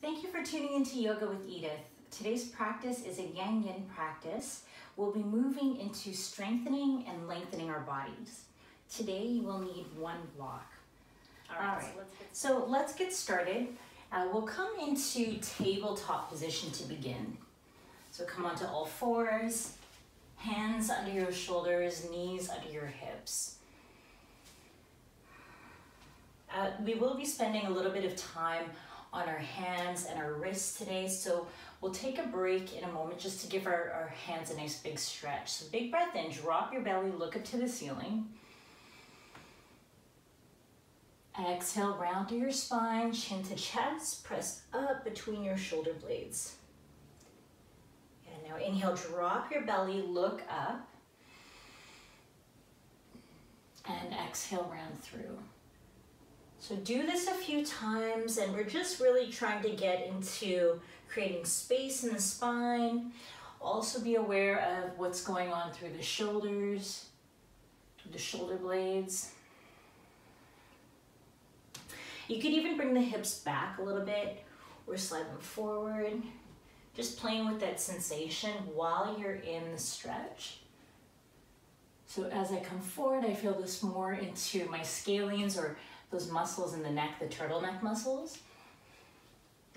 Thank you for tuning into Yoga with Edith. Today's practice is a Yang Yin practice. We'll be moving into strengthening and lengthening our bodies. Today you will need one block. All right. So let's get started. We'll come into tabletop position to begin. So come onto all fours, hands under your shoulders, knees under your hips. We will be spending a little bit of time on our hands and our wrists today, so we'll take a break in a moment just to give our hands a nice big stretch. So big breath in, drop your belly, look up to the ceiling. Exhale, round through your spine, chin to chest, press up between your shoulder blades. And now inhale, drop your belly, look up. And exhale, round through. So do this a few times, and we're just really trying to get into creating space in the spine. Also be aware of what's going on through the shoulders, through the shoulder blades. You could even bring the hips back a little bit or slide them forward. Just playing with that sensation while you're in the stretch. So as I come forward, I feel this more into my scalenes or those muscles in the neck, the turtleneck muscles.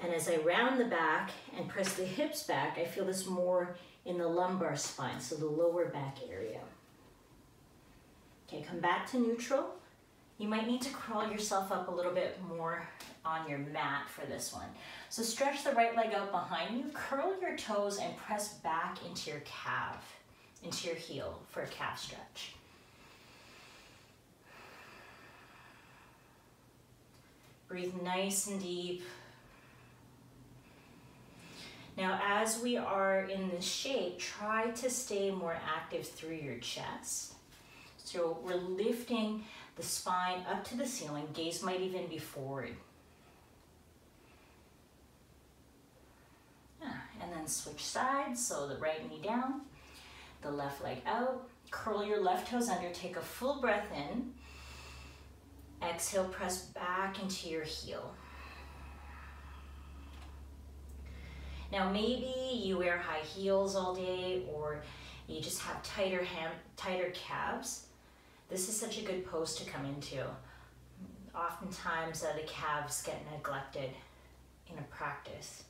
And as I round the back and press the hips back, I feel this more in the lumbar spine, so the lower back area. Okay, come back to neutral. You might need to crawl yourself up a little bit more on your mat for this one. So stretch the right leg out behind you, curl your toes and press back into your calf, into your heel for a calf stretch. Breathe nice and deep. Now, as we are in this shape, try to stay more active through your chest. So we're lifting the spine up to the ceiling. Gaze might even be forward. And then switch sides. So the right knee down, the left leg out. Curl your left toes under. Take a full breath in. Exhale, press back into your heel. Now maybe you wear high heels all day or you just have tighter calves. This is such a good pose to come into. Oftentimes the calves get neglected in a practice.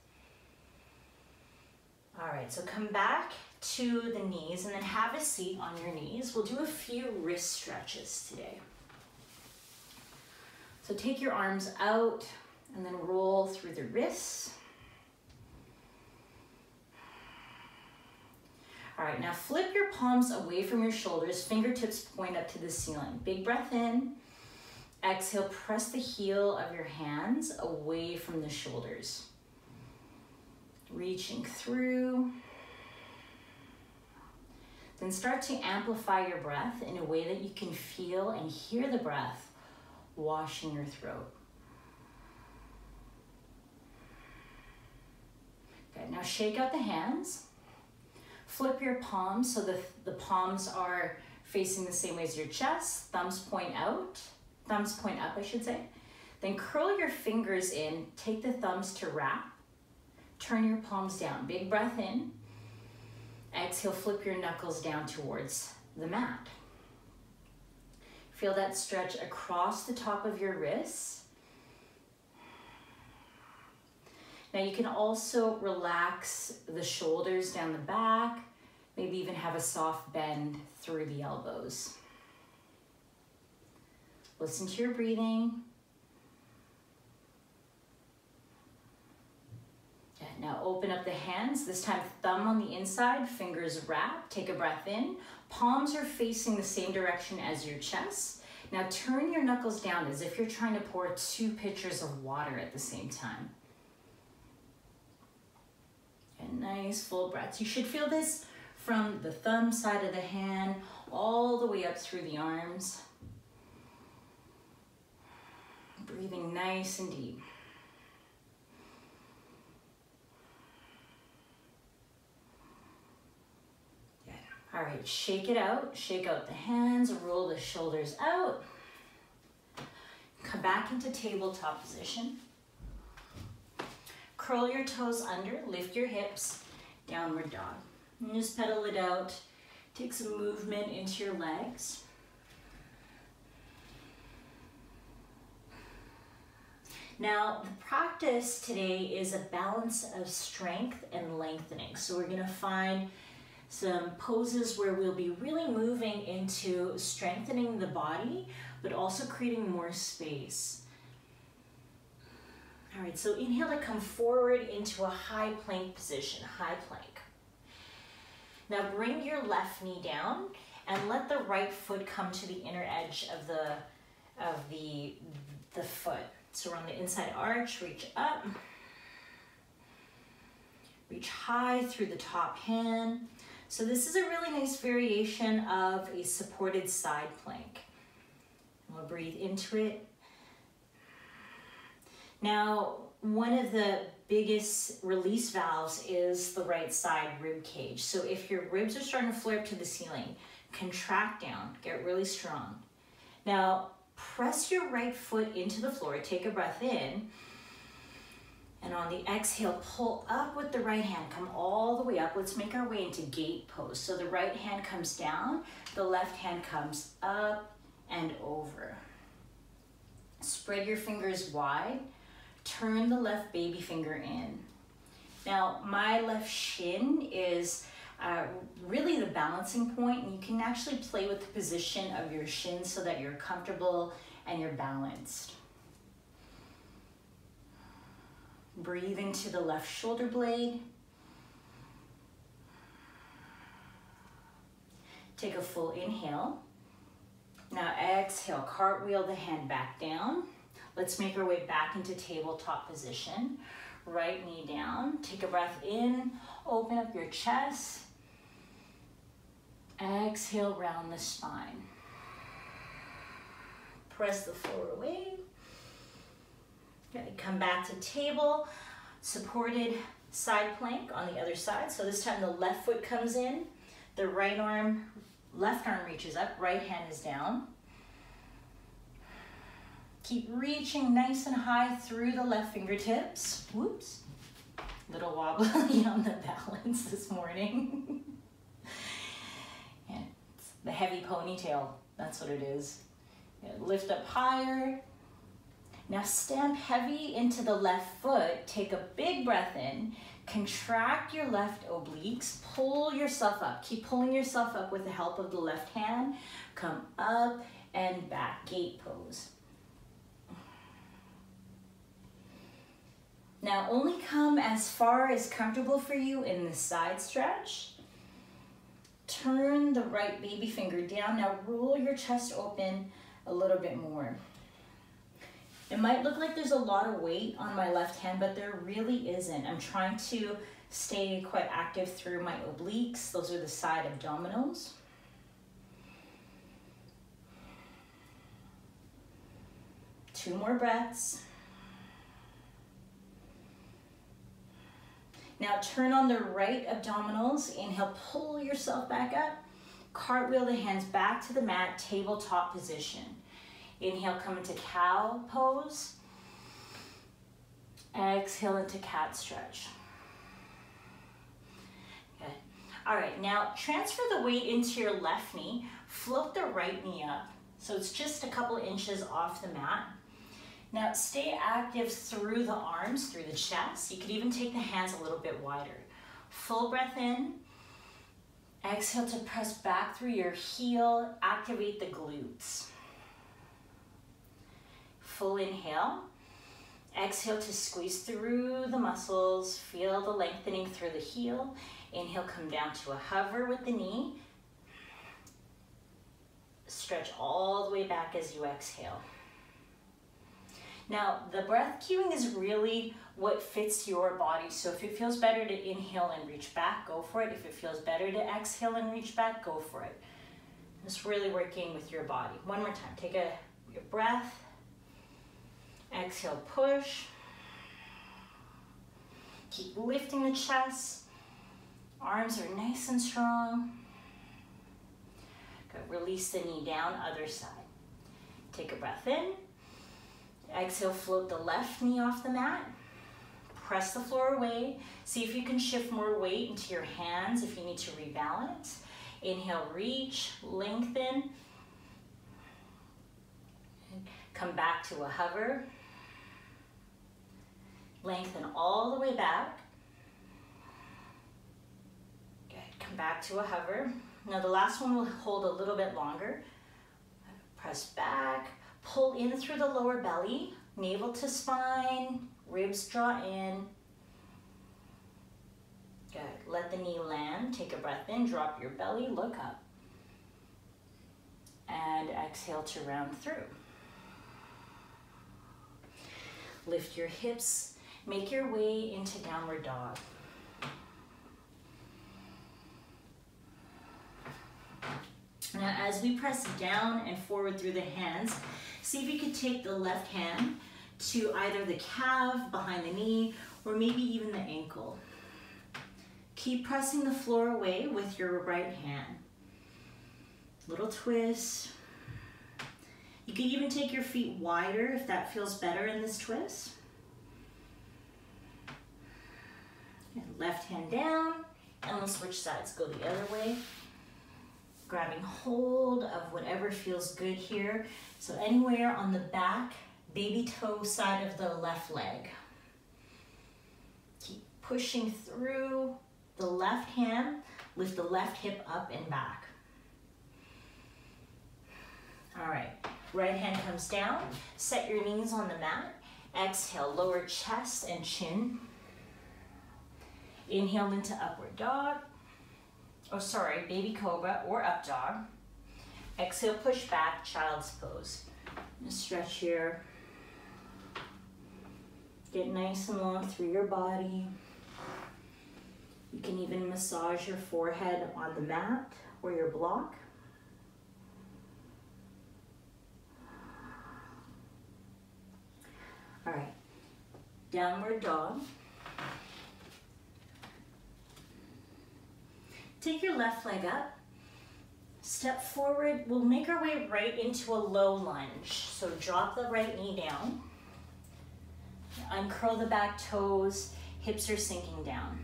All right, so come back to the knees and then have a seat on your knees. We'll do a few wrist stretches today. So take your arms out and then roll through the wrists. All right, now flip your palms away from your shoulders, fingertips point up to the ceiling. Big breath in. Exhale, press the heel of your hands away from the shoulders. Reaching through. Then start to amplify your breath in a way that you can feel and hear the breath washing your throat. Okay, now shake out the hands. Flip your palms so the palms are facing the same way as your chest. Thumbs point out, thumbs point up, I should say. Then curl your fingers in, take the thumbs to wrap. Turn your palms down. Big breath in. Exhale, flip your knuckles down towards the mat. Feel that stretch across the top of your wrists. Now you can also relax the shoulders down the back, maybe even have a soft bend through the elbows. Listen to your breathing. Now open up the hands, this time thumb on the inside, fingers wrap, take a breath in. Palms are facing the same direction as your chest. Now turn your knuckles down as if you're trying to pour 2 pitchers of water at the same time. And nice full breaths. You should feel this from the thumb side of the hand all the way up through the arms. Breathing nice and deep. All right, shake it out. Shake out the hands, roll the shoulders out. Come back into tabletop position. curl your toes under, lift your hips, downward dog. And just pedal it out. Take some movement into your legs. Now, the practice today is a balance of strength and lengthening. So we're gonna find some poses where we'll be really moving into strengthening the body, but also creating more space. All right, so inhale to come forward into a high plank position, high plank. Now bring your left knee down and let the right foot come to the inner edge of the foot. So we're on the inside arch, reach up, reach high through the top hand. So this is a really nice variation of a supported side plank. We'll breathe into it. Now, one of the biggest release valves is the right side rib cage. So if your ribs are starting to flare up to the ceiling, contract down, get really strong. Now, press your right foot into the floor, take a breath in, and on the exhale, pull up with the right hand, come all the way up. Let's make our way into gate pose. So the right hand comes down, the left hand comes up and over. Spread your fingers wide, turn the left baby finger in. Now, my left shin is really the balancing point, and you can actually play with the position of your shin so that you're comfortable and you're balanced. Breathe into the left shoulder blade. Take a full inhale. Now exhale, cartwheel the hand back down. Let's make our way back into tabletop position. Right knee down, take a breath in, open up your chest. Exhale, round the spine. Press the floor away. Okay, come back to table, supported side plank on the other side. So this time the left foot comes in, the left arm reaches up, right hand is down. Keep reaching nice and high through the left fingertips. Whoops, little wobbly on the balance this morning. Yeah, it's the heavy ponytail, that's what it is. Yeah, lift up higher. Now stamp heavy into the left foot, take a big breath in, contract your left obliques, pull yourself up. Keep pulling yourself up with the help of the left hand. Come up and back, gate pose. Now only come as far as comfortable for you in the side stretch. Turn the right baby finger down. Now roll your chest open a little bit more. It might look like there's a lot of weight on my left hand, but there really isn't. I'm trying to stay quite active through my obliques. Those are the side abdominals. Two more breaths. Now turn on the right abdominals. Inhale, pull yourself back up. Cartwheel the hands back to the mat, tabletop position. Inhale, come into cow pose. Exhale into cat stretch. Good. All right, now transfer the weight into your left knee. Float the right knee up. So it's just a couple inches off the mat. Now stay active through the arms, through the chest. You could even take the hands a little bit wider. Full breath in. Exhale to press back through your heel. Activate the glutes. Full inhale. Exhale to squeeze through the muscles. Feel the lengthening through the heel. Inhale, come down to a hover with the knee. Stretch all the way back as you exhale. Now, the breath cueing is really what fits your body. So if it feels better to inhale and reach back, go for it. If it feels better to exhale and reach back, go for it. Just really working with your body. One more time, take your breath. Exhale, push. Keep lifting the chest. Arms are nice and strong. Good. Release the knee down, other side. Take a breath in. Exhale, float the left knee off the mat. press the floor away. See if you can shift more weight into your hands if you need to rebalance. Inhale, reach, lengthen. Come back to a hover. Lengthen all the way back. Good, come back to a hover. Now the last one will hold a little bit longer. Press back, pull in through the lower belly, navel to spine, ribs draw in. Good, let the knee land, take a breath in, drop your belly, look up. And exhale to round through. Lift your hips, make your way into downward dog. Now as we press down and forward through the hands, see if you could take the left hand to either the calf, behind the knee, or maybe even the ankle. Keep pressing the floor away with your right hand. Little twist. You can even take your feet wider if that feels better in this twist. And left hand down, and we'll switch sides, go the other way. Grabbing hold of whatever feels good here. So anywhere on the back, baby toe side of the left leg. Keep pushing through the left hand, lift the left hip up and back. All right, right hand comes down, set your knees on the mat. Exhale, lower chest and chin. Inhale into upward dog. Oh, sorry, baby cobra or up dog. Exhale, push back, child's pose. Stretch here. Get nice and long through your body. You can even massage your forehead on the mat or your block. All right, downward dog. Take your left leg up, step forward. We'll make our way right into a low lunge. So drop the right knee down, uncurl the back toes, hips are sinking down.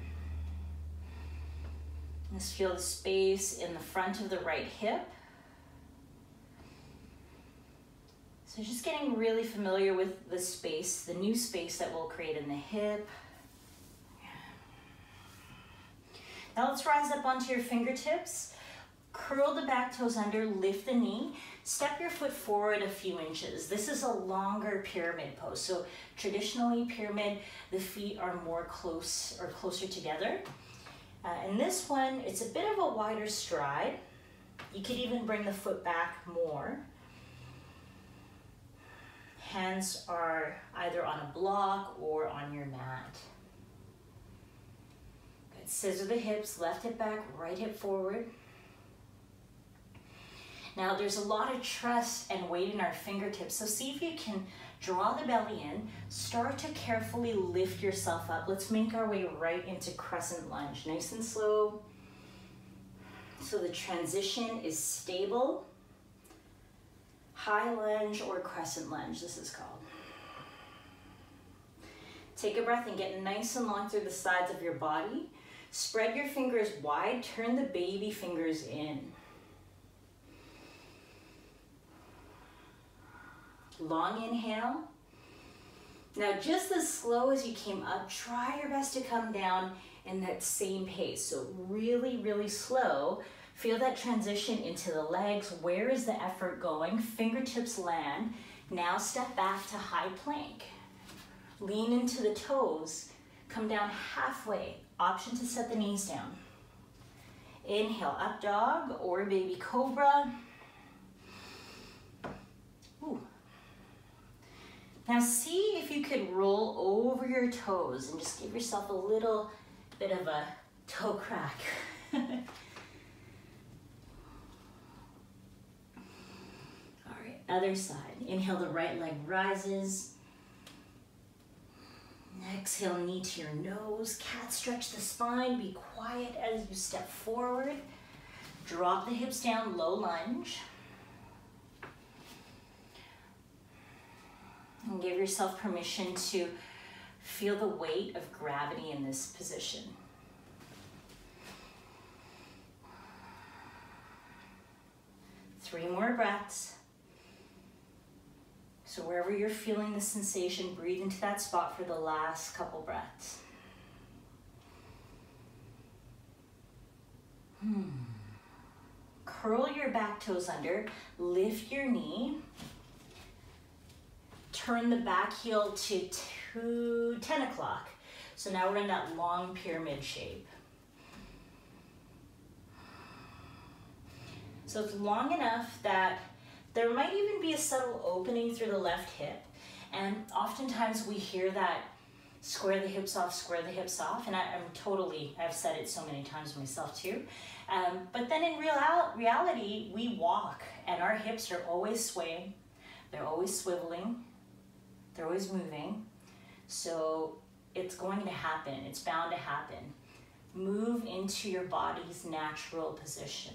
Let's feel the space in the front of the right hip. So just getting really familiar with the space, the new space that we'll create in the hip. Now let's rise up onto your fingertips, curl the back toes under, lift the knee, step your foot forward a few inches. This is a longer pyramid pose. So traditionally pyramid, the feet are more closer together. In this one, it's a bit of a wider stride. You could even bring the foot back more. Hands are either on a block or on your mat. Scissor the hips, left hip back, right hip forward. Now there's a lot of trust and weight in our fingertips, so see if you can draw the belly in, start to carefully lift yourself up. Let's make our way right into crescent lunge, nice and slow. So the transition is stable. High lunge or crescent lunge, this is called. Take a breath and get nice and long through the sides of your body. Spread your fingers wide, turn the baby fingers in. Long inhale. Now just as slow as you came up, try your best to come down in that same pace. So really, really slow. Feel that transition into the legs. Where is the effort going? Fingertips land. Now step back to high plank. Lean into the toes. Come down halfway. Option to set the knees down. Inhale, up dog or baby cobra. Ooh. Now see if you could roll over your toes and just give yourself a little bit of a toe crack. All right, other side. Inhale, the right leg rises. Exhale, knee to your nose. Cat stretch the spine. Be quiet as you step forward. Drop the hips down, low lunge. And give yourself permission to Feel the weight of gravity in this position. Three more breaths. So wherever you're feeling the sensation, breathe into that spot for the last couple breaths. Curl your back toes under, lift your knee, turn the back heel to 10 o'clock. So now we're in that long pyramid shape. So it's long enough that there might even be a subtle opening through the left hip. And oftentimes we hear that square the hips off, square the hips off. And I've said it so many times myself too. But then in reality, we walk and our hips are always swaying. They're always swiveling. They're always moving. So it's going to happen. It's bound to happen. Move into your body's natural position.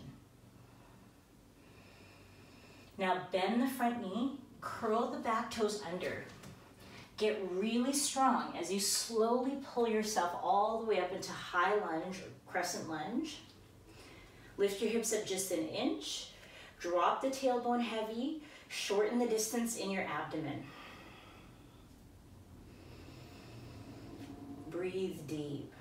Now bend the front knee, curl the back toes under. Get really strong as you slowly pull yourself all the way up into high lunge or crescent lunge. Lift your hips up just an inch. Drop the tailbone heavy. Shorten the distance in your abdomen. Breathe deep.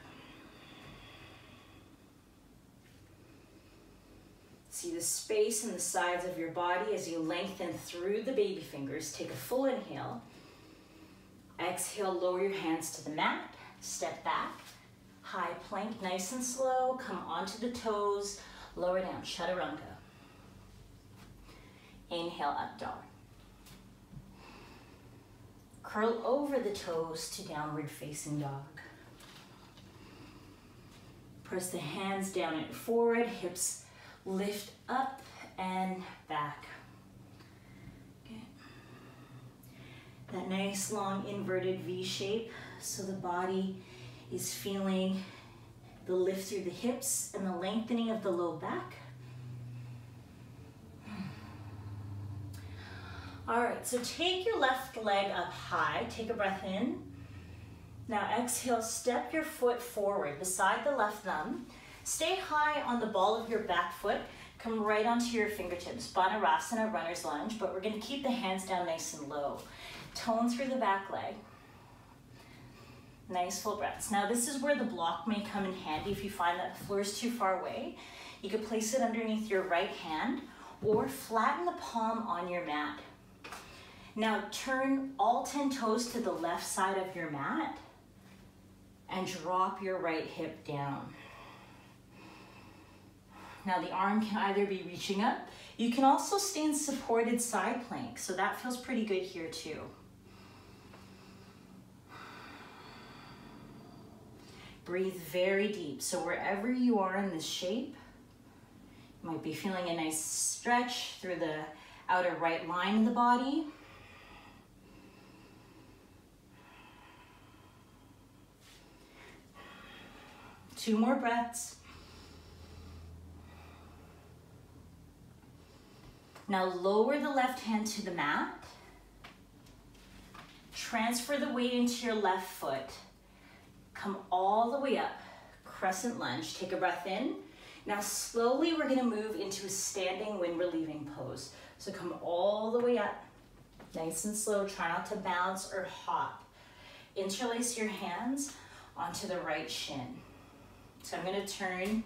See the space in the sides of your body as you lengthen through the baby fingers. Take a full inhale. Exhale, lower your hands to the mat. Step back. High plank, nice and slow. Come onto the toes. Lower down, chaturanga. Inhale, up dog. Curl over the toes to downward facing dog. Press the hands down and forward, hips lift up and back. Okay. That nice long inverted V shape, so the body is feeling the lift through the hips and the lengthening of the low back. All right, so take your left leg up high, take a breath in. Now exhale, step your foot forward beside the left thumb. Stay high on the ball of your back foot. Come right onto your fingertips. Banarasana, runner's lunge, but we're gonna keep the hands down nice and low. Tone through the back leg. Nice full breaths. Now this is where the block may come in handy if you find that the floor is too far away. You could place it underneath your right hand or flatten the palm on your mat. Now turn all 10 toes to the left side of your mat and drop your right hip down. Now the arm can either be reaching up. You can also stay in supported side plank, so that feels pretty good here too. Breathe very deep. So wherever you are in this shape, you might be feeling a nice stretch through the outer right line in the body. Two more breaths. Now lower the left hand to the mat. Transfer the weight into your left foot. Come all the way up, crescent lunge. Take a breath in. Now slowly we're gonna move into a standing wind relieving pose. So come all the way up, nice and slow. Try not to bounce or hop. Interlace your hands onto the right shin. So I'm gonna turn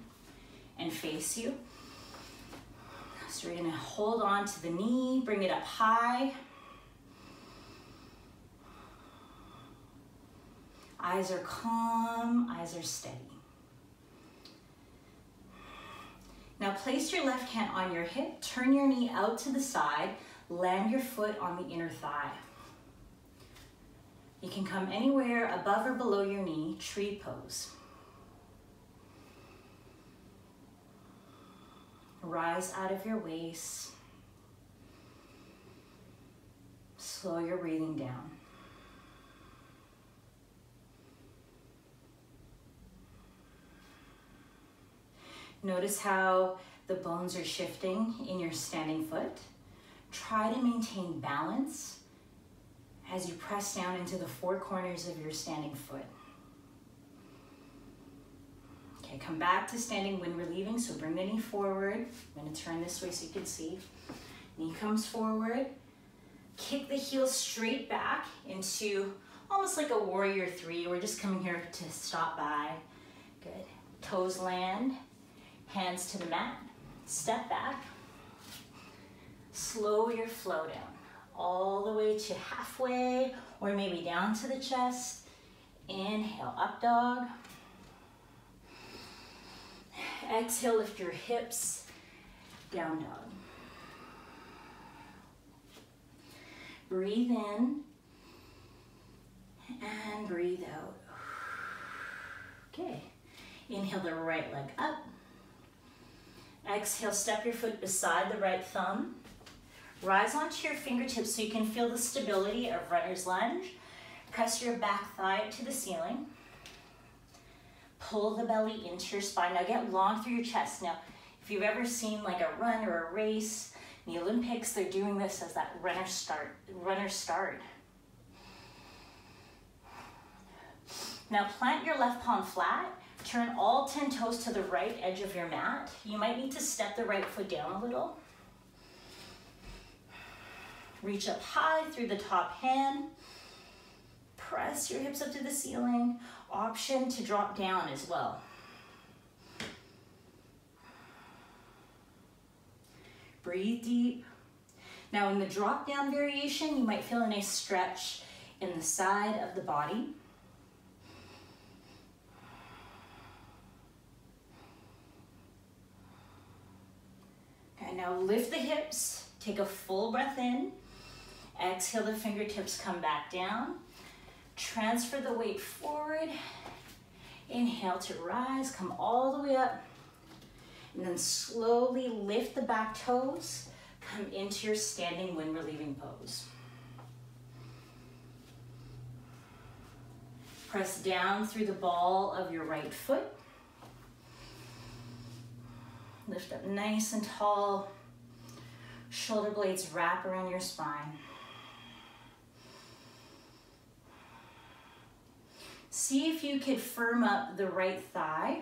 and face you. So we're gonna hold on to the knee, bring it up high. Eyes are calm, eyes are steady. Now place your left hand on your hip, turn your knee out to the side, land your foot on the inner thigh. You can come anywhere above or below your knee, tree pose. Rise out of your waist. Slow your breathing down. Notice how the bones are shifting in your standing foot. Try to maintain balance as you press down into the four corners of your standing foot. Okay, come back to standing wind relieving, so bring the knee forward. I'm going to turn this way so you can see. Knee comes forward. Kick the heels straight back into almost like a warrior three. We're just coming here to stop by. Good. Toes land, hands to the mat. Step back. Slow your flow down all the way to halfway or maybe down to the chest. Inhale, up dog. Exhale, lift your hips, down dog. Breathe in and breathe out. Okay, inhale the right leg up. Exhale, step your foot beside the right thumb. Rise onto your fingertips so you can feel the stability of runner's lunge. Press your back thigh to the ceiling. Pull the belly into your spine. Now get long through your chest. Now, if you've ever seen like a run or a race, in the Olympics, they're doing this as that runner start. Now plant your left palm flat. Turn all 10 toes to the right edge of your mat. You might need to step the right foot down a little. Reach up high through the top hand. Press your hips up to the ceiling. Option to drop down as well. Breathe deep. Now in the drop down variation, you might feel a nice stretch in the side of the body. Okay, now lift the hips. Take a full breath in. Exhale, the fingertips come back down. Transfer the weight forward. Inhale to rise, come all the way up. And then slowly lift the back toes. Come into your standing wind relieving pose. Press down through the ball of your right foot. Lift up nice and tall. Shoulder blades wrap around your spine. See if you could firm up the right thigh.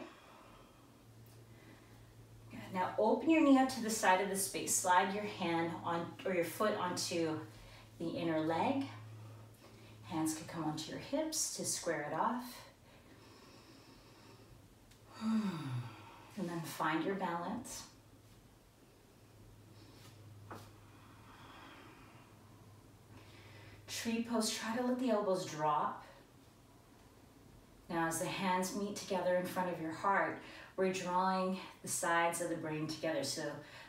Good. Now open your knee up to the side of the space. Slide your hand on or your foot onto the inner leg. Hands can come onto your hips to square it off. And then find your balance. Tree pose, try to let the elbows drop. Now as the hands meet together in front of your heart, we're drawing the sides of the brain together. So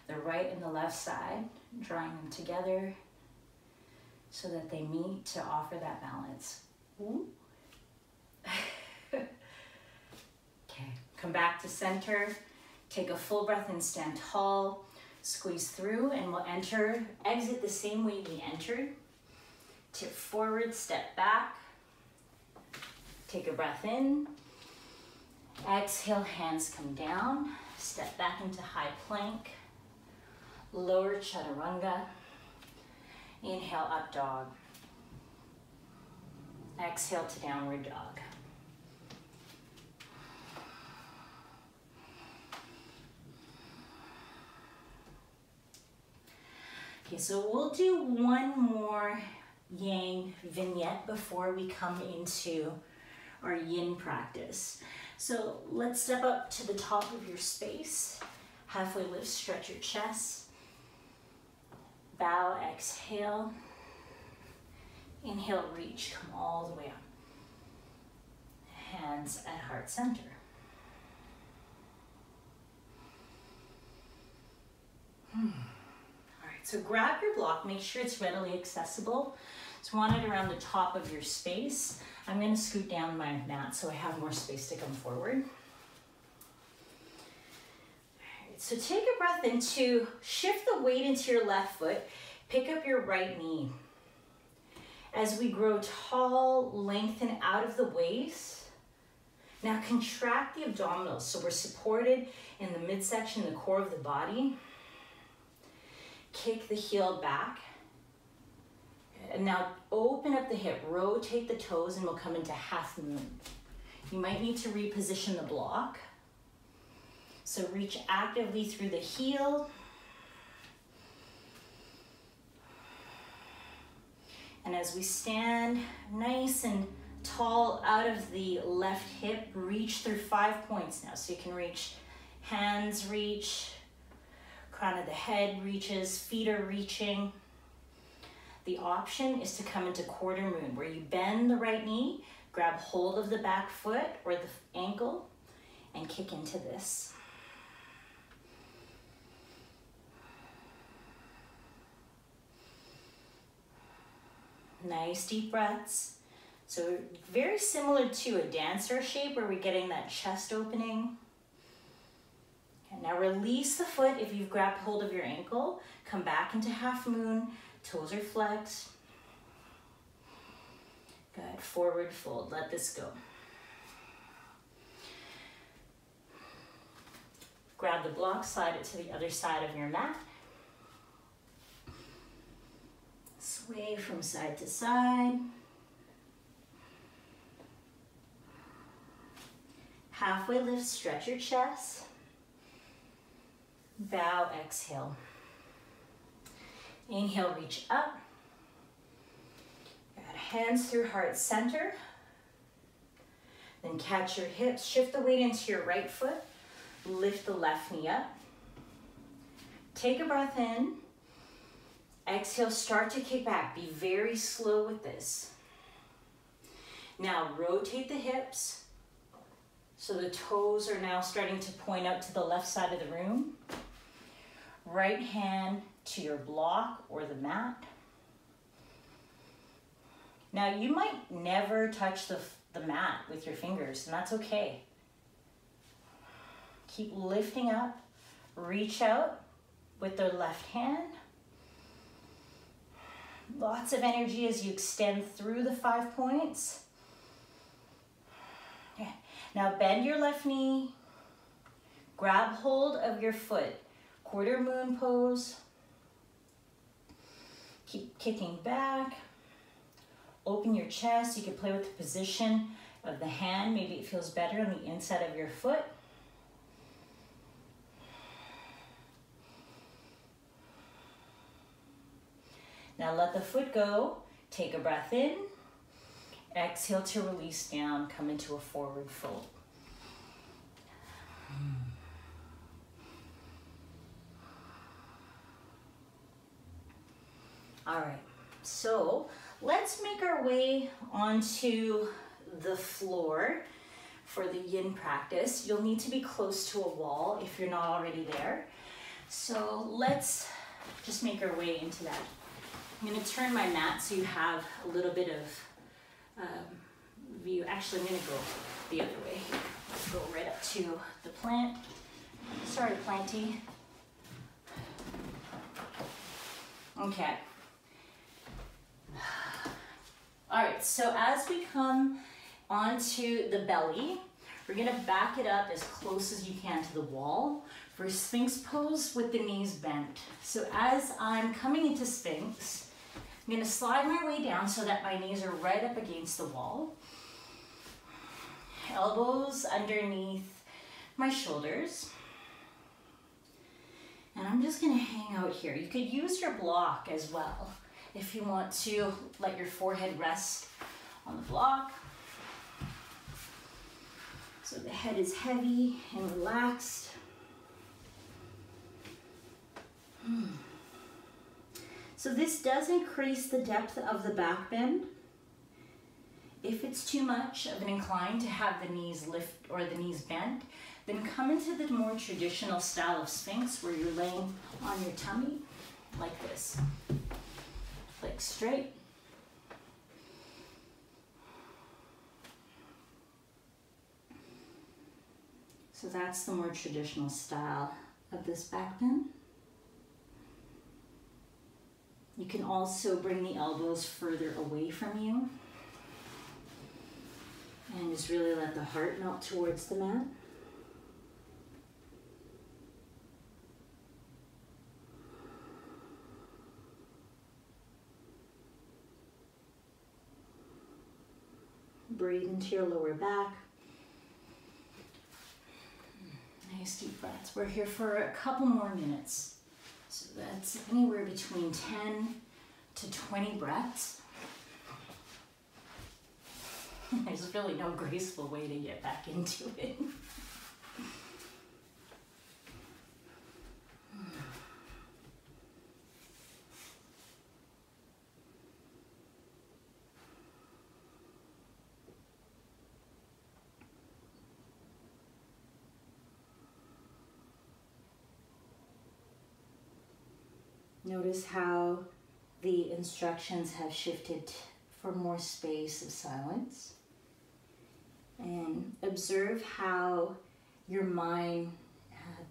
the right and the left side, drawing them together so that they meet to offer that balance. Okay, come back to center. Take a full breath and stand tall. Squeeze through and we'll exit the same way we entered. Tip forward, step back. Take a breath in. Exhale, hands come down. Step back into high plank. Lower chaturanga. Inhale, up dog. Exhale to downward dog. Okay, so we'll do one more Yang vignette before we come into our Yin practice. So let's step up to the top of your space. Halfway lift, stretch your chest. Bow, exhale. Inhale, reach, come all the way up. Hands at heart center. All right, so grab your block, make sure it's readily accessible. So want it around the top of your space. I'm gonna scoot down my mat so I have more space to come forward. All right, so take a breath in to shift the weight into your left foot, pick up your right knee. As we grow tall, lengthen out of the waist. Now contract the abdominals so we're supported in the midsection, the core of the body. Kick the heel back. And now open up the hip, rotate the toes, and we'll come into half moon. You might need to reposition the block. So reach actively through the heel. And as we stand nice and tall out of the left hip, reach through 5 points now. So you can reach, hands reach, crown of the head reaches, feet are reaching. The option is to come into quarter moon, where you bend the right knee, grab hold of the back foot or the ankle, and kick into this. Nice deep breaths. So very similar to a dancer shape where we're getting that chest opening. And now release the foot if you've grabbed hold of your ankle. Come back into half moon, toes are flexed. Good, forward fold, let this go. Grab the block, slide it to the other side of your mat. Sway from side to side. Halfway lift, stretch your chest. Bow, exhale. Inhale, reach up. Got hands through heart center. Then catch your hips, shift the weight into your right foot. Lift the left knee up. Take a breath in. Exhale, start to kick back. Be very slow with this. Now rotate the hips. So the toes are now starting to point out to the left side of the room. Right hand to your block or the mat. Now you might never touch the mat with your fingers, and that's okay. Keep lifting up, reach out with the left hand. Lots of energy as you extend through the 5 points. Okay. Now bend your left knee, grab hold of your foot, quarter moon pose. Keep kicking back. Open your chest. You can play with the position of the hand. Maybe it feels better on the inside of your foot. Now let the foot go. Take a breath in. Exhale to release down. Come into a forward fold. All right, so let's make our way onto the floor for the yin practice. You'll need to be close to a wall if you're not already there. So let's just make our way into that. I'm going to turn my mat so you have a little bit of view. Actually, I'm going to go the other way. Let's go right up to the plant. Sorry, planty. Okay. All right, so as we come onto the belly, we're gonna back it up as close as you can to the wall for Sphinx pose with the knees bent. So as I'm coming into Sphinx, I'm gonna slide my way down so that my knees are right up against the wall. Elbows underneath my shoulders. And I'm just gonna hang out here. You could use your block as well if you want to let your forehead rest on the block. So the head is heavy and relaxed. So this does increase the depth of the back bend. If it's too much of an incline to have the knees lift or the knees bent, then come into the more traditional style of Sphinx where you're laying on your tummy like this. Legs straight. So that's the more traditional style of this back bend. You can also bring the elbows further away from you and just really let the heart melt towards the mat. breathe into your lower back. Nice deep breaths. We're here for a couple more minutes. So that's anywhere between 10 to 20 breaths. There's really no graceful way to get back into it. Notice how the instructions have shifted for more space of silence. And observe how your mind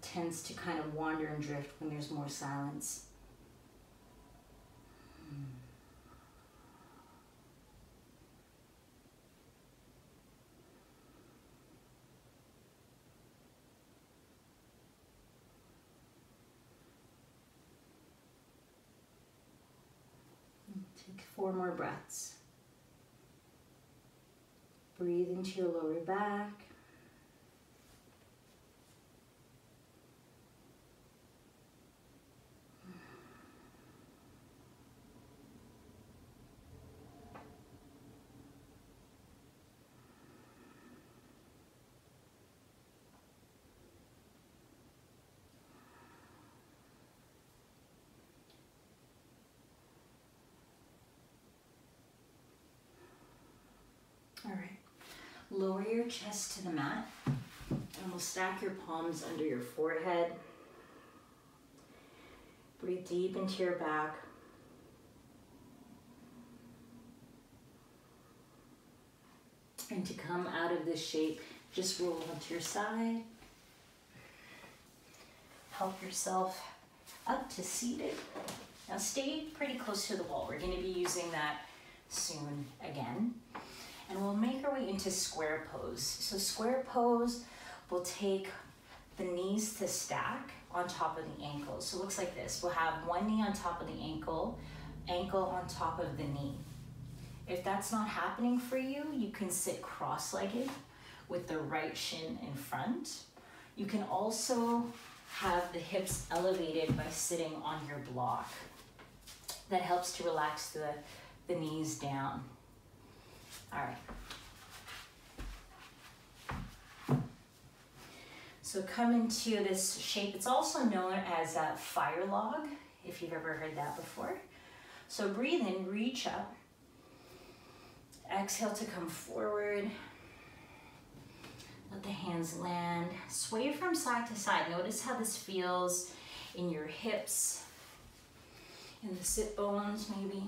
tends to kind of wander and drift when there's more silence. Take 4 more breaths. Breathe into your lower back. All right. Lower your chest to the mat, and we'll stack your palms under your forehead. Breathe deep into your back. And to come out of this shape, just roll onto your side. Help yourself up to seated. Now stay pretty close to the wall. We're going to be using that soon again. And we'll make our way into square pose. So square pose, we'll take the knees to stack on top of the ankles. So it looks like this. We'll have one knee on top of the ankle, ankle on top of the knee. If that's not happening for you, you can sit cross-legged with the right shin in front. You can also have the hips elevated by sitting on your block. That helps to relax the knees down. All right. So come into this shape. It's also known as a fire log, if you've ever heard that before. So breathe in, reach up. Exhale to come forward. Let the hands land. Sway from side to side. Notice how this feels in your hips, in the sit bones maybe.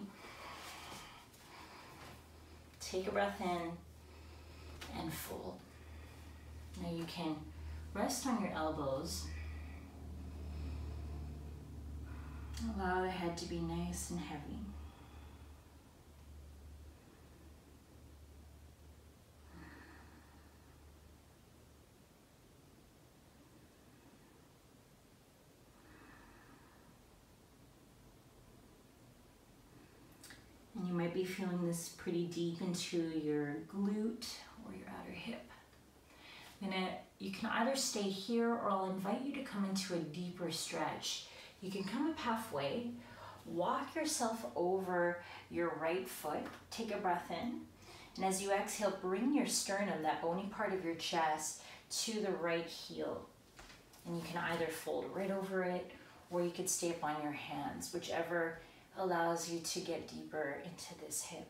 Take a breath in and fold. Now you can rest on your elbows. Allow the head to be nice and heavy. And you might be feeling this pretty deep into your glute or your outer hip. You can either stay here, or I'll invite you to come into a deeper stretch. You can come up halfway, walk yourself over your right foot, take a breath in, and as you exhale, bring your sternum, that bony part of your chest, to the right heel. And you can either fold right over it, or you could stay up on your hands, whichever allows you to get deeper into this hip.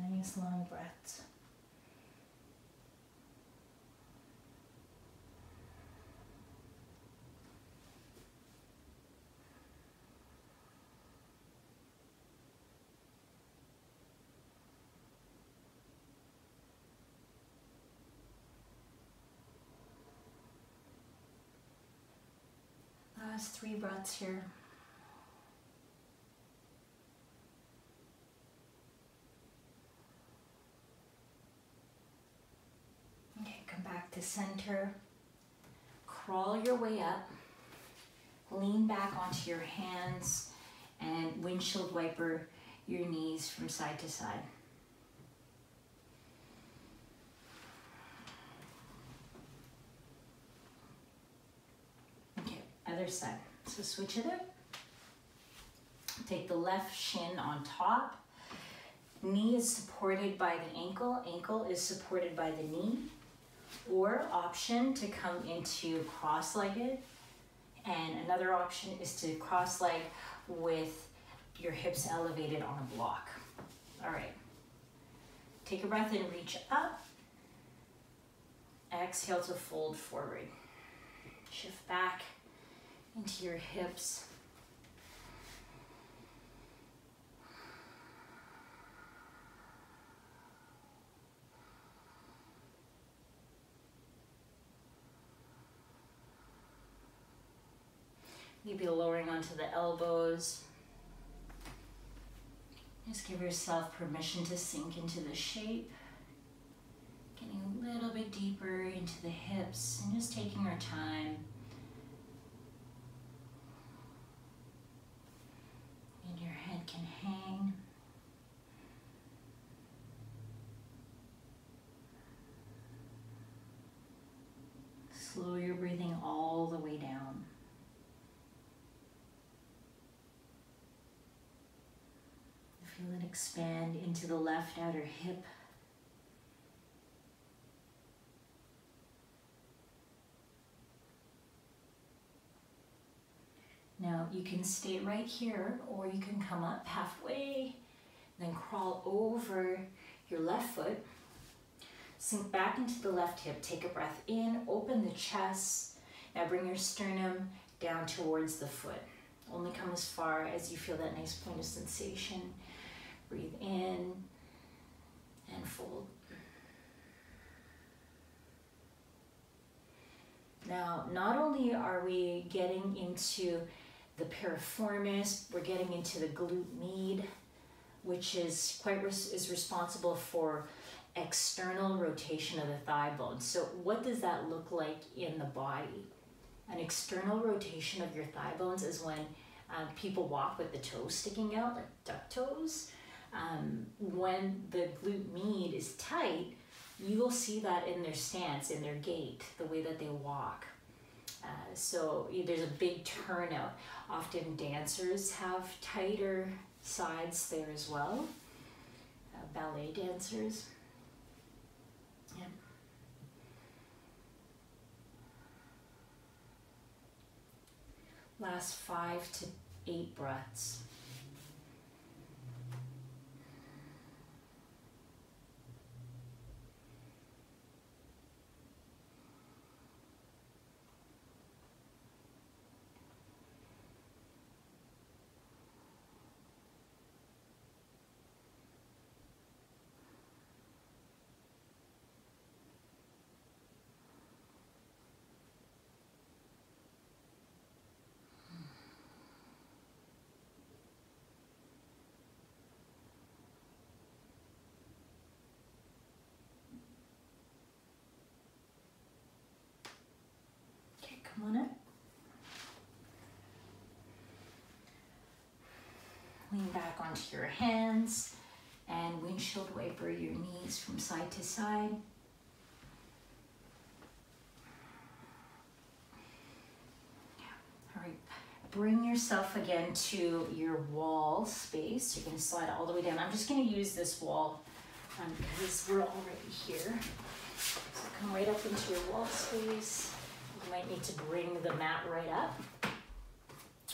Nice long breaths. Last 3 breaths here. to center. Crawl your way up. Lean back onto your hands and windshield wiper your knees from side to side. Okay, other side. So switch it up. Take the left shin on top. Knee is supported by the ankle. Ankle is supported by the knee. Or option to come into cross-legged. And another option is to cross-leg with your hips elevated on a block. All right. Take a breath and reach up. Exhale to fold forward. Shift back into your hips. Maybe lowering onto the elbows. Just give yourself permission to sink into the shape. Getting a little bit deeper into the hips and just taking our time. And your head can hang. Slow your breathing all the way down. Feel it expand into the left outer hip. Now you can stay right here, or you can come up halfway, then crawl over your left foot. Sink back into the left hip, take a breath in, open the chest. Now bring your sternum down towards the foot. Only come as far as you feel that nice point of sensation. Breathe in and fold. Now, not only are we getting into the piriformis, we're getting into the glute med, which is responsible for external rotation of the thigh bone. So what does that look like in the body? An external rotation of your thigh bones is when people walk with the toes sticking out, like duck toes. When the glute med is tight, you will see that in their stance, in their gait, the way that they walk. So there's a big turnout. Often dancers have tighter sides there as well. Ballet dancers. Yeah. Last 5 to 8 breaths. Come on up. Lean back onto your hands and windshield wiper your knees from side to side. All right, bring yourself again to your wall space. You're going to slide all the way down. I'm just going to use this wall because we're already here. So come right up into your wall space. You might need to bring the mat right up.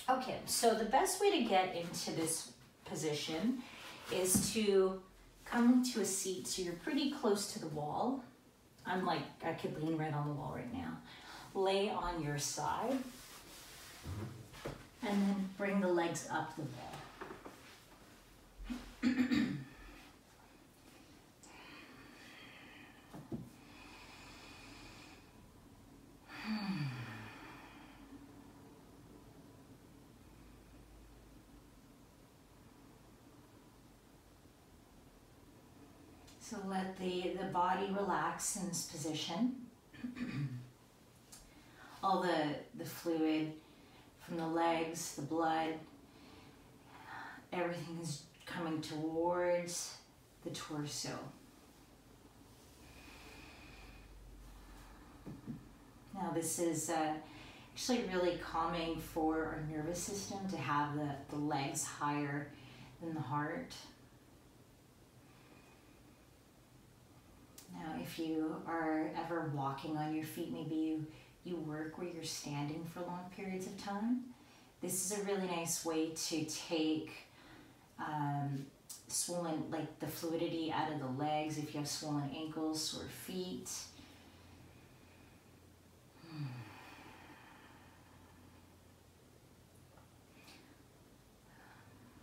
Okay, so the best way to get into this position is to come to a seat so you're pretty close to the wall. I could lean right on the wall right now. Lay on your side and then bring the legs up the wall. So let the body relax in this position. all the fluid from the legs, the blood, everything is coming towards the torso. Now this is actually really calming for our nervous system to have the legs higher than the heart. Now if you are ever walking on your feet, maybe you work where you're standing for long periods of time, this is a really nice way to take swollen, like the fluidity out of the legs if you have swollen ankles, sore feet.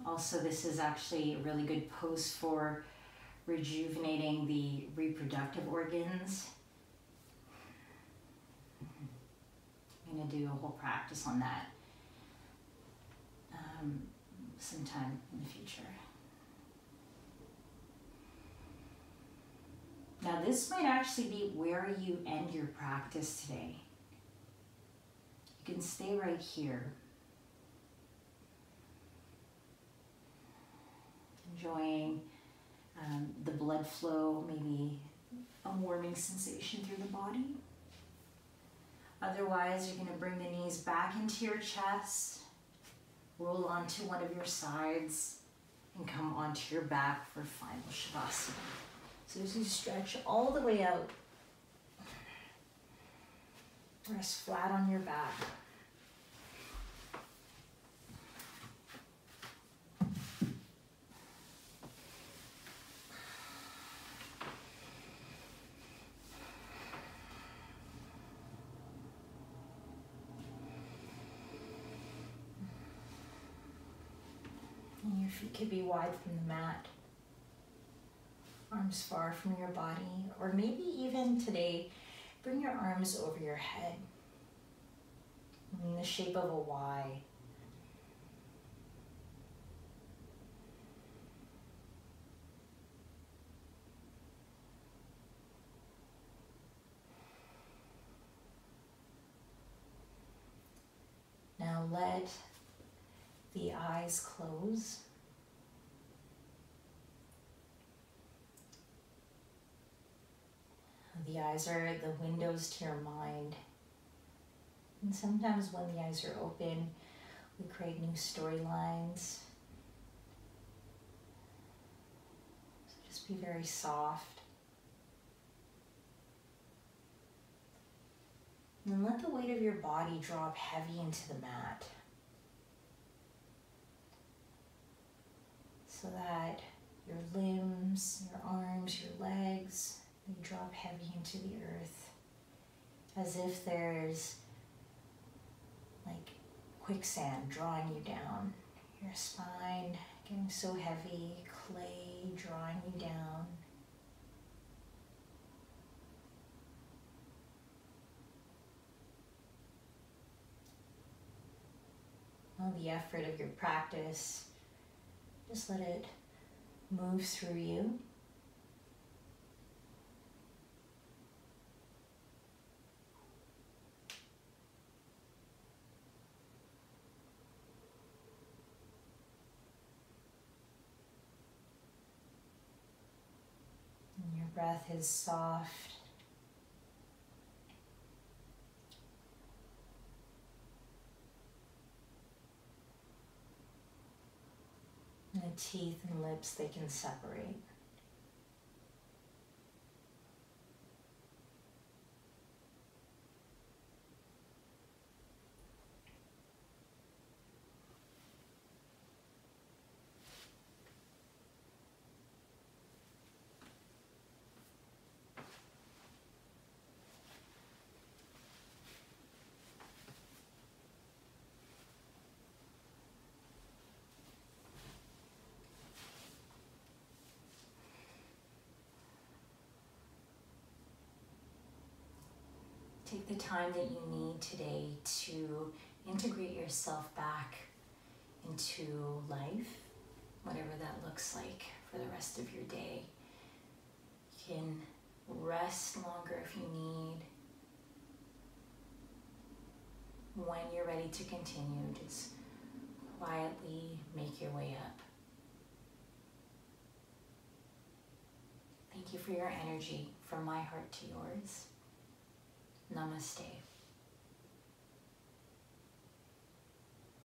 Also, this is actually a really good pose for rejuvenating the reproductive organs. I'm going to do a whole practice on that sometime in the future. Now this might actually be where you end your practice today. You can stay right here, enjoying the blood flow, maybe a warming sensation through the body. Otherwise, you're going to bring the knees back into your chest, roll onto one of your sides, and come onto your back for final Shavasana. So as you stretch all the way out, rest flat on your back. And your feet could be wide from the mat. Arms far from your body, or maybe even today, bring your arms over your head in the shape of a Y. Now let the eyes close. The eyes are the windows to your mind. And sometimes when the eyes are open, we create new storylines. So just be very soft. And then let the weight of your body drop heavy into the mat, so that your limbs, your arms, your legs, they drop heavy into the earth, as if there's like quicksand drawing you down. Your spine getting so heavy, clay drawing you down. All the effort of your practice, just let it move through you. And your breath is soft. And the teeth and lips, they can separate. Take the time that you need today to integrate yourself back into life, whatever that looks like for the rest of your day. You can rest longer if you need. when you're ready to continue, just quietly make your way up. Thank you for your energy, from my heart to yours. Namaste.